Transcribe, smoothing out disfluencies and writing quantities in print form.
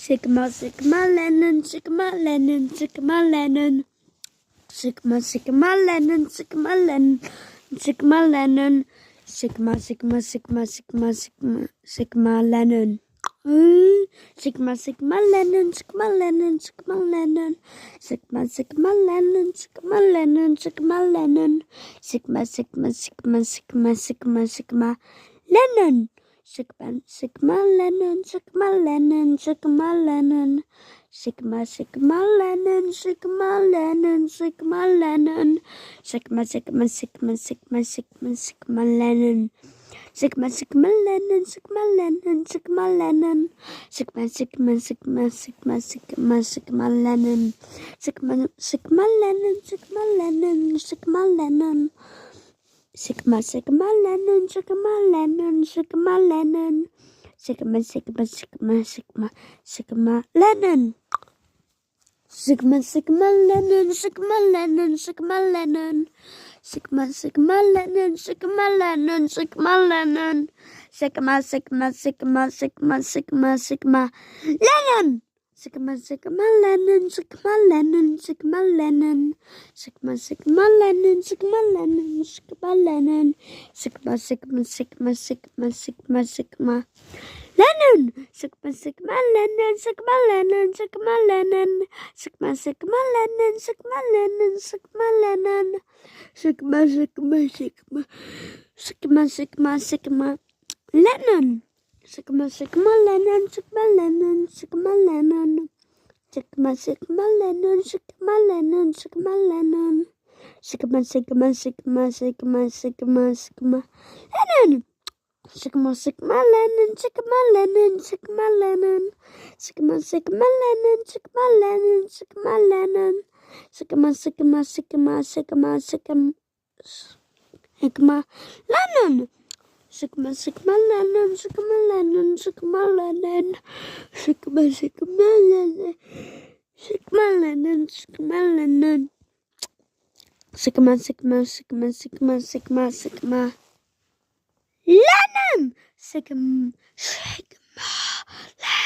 Sigma, Sigma, Lennon, Sigma, Lennon, Sigma, Lennon. Sigma, Sigma, Lennon, Sigma, Lennon, Sigma, Lennon. Sigma, Sigma, Sigma, Sigma, Sigma, Sigma, Lennon. Sigma, Sigma, Lennon, Sigma, Lennon, Sigma, Lennon. Sigma, Sigma, Lennon, Sigma, Lennon, Sigma, Lennon. Sigma, Sigma, Sigma, Sigma, Sigma, Sigma, Lennon. Sigma, Sigma, Lennon, Sigma, Lennon, Sigma, Lennon. Sigma, Sigma, Lennon, Sigma, Lennon, Sigma, Lennon. Sigma, Sigma, Sigma, Sigma, Sigma, Sigma, Lennon. Sigma, Sigma, Lennon, Sigma, Lennon, Sigma, Lennon. Sigma, Sigma, Sigma, Sigma, Sigma, Sigma, Lennon. Sigma, Sigma, Lennon, Sigma, Lennon, Sigma, Lennon. Sigma, Sigma, Lennon, Sigma, Lennon, Sigma, Lennon. Sigma, Sigma, Sigma, Sigma, Sigma, Lennon. Sigma, Sigma, Lennon, Sigma, Lennon, Sigma, Lennon. Sigma, Sigma, Lennon, Sigma, Lennon, Sigma, Lennon. Sigma, Sigma, Sigma, Sigma, Sigma, Sigma, Lennon. Sigma, Sigma, Lennon, Sigma, Lennon, Sigma, Lennon. Sigma, Sigma, Lennon, Sigma, Lennon, Sigma, Lennon. Sigma, Sigma, Sigma, Sigma, Sigma, Sigma, Lennon. Sigma, Sigma, Lennon, Sigma, Lennon, Sigma, Lennon. Sigma, Sigma, Lennon, Sigma, Lennon, Sigma, Lennon. Sigma, Sigma, Sigma, Sigma, Sigma, Sigma, Lennon. Sigma, Sigma, Lennon, Sigma, Lennon, Sigma, Lennon. Sigma, Sigma, Lennon, Sigma, Lennon, Sigma, Lennon. Sigma, Sigma, Sigma, Sigma, Sigma, Sigma, Lennon. Sigma, Sigma, Lennon, Sigma, Lennon, Sigma, Lennon. Sigma, Sigma, Lennon, Sigma, Lennon, Sigma, Lennon. Sigma, Sigma, Sigma, Sigma, Sigma, Sigma, Lennon. Sigma, Sigma, Lennon, Sigma, Lennon, Sigma, Lennon. Sigma, Sigma, Lennon, Sigma, Lennon, Sigma, Lennon. Sigma, Sigma, Sigma, Sigma, Sigma, Sigma, Lennon. Sigma, Sigma, Lennon.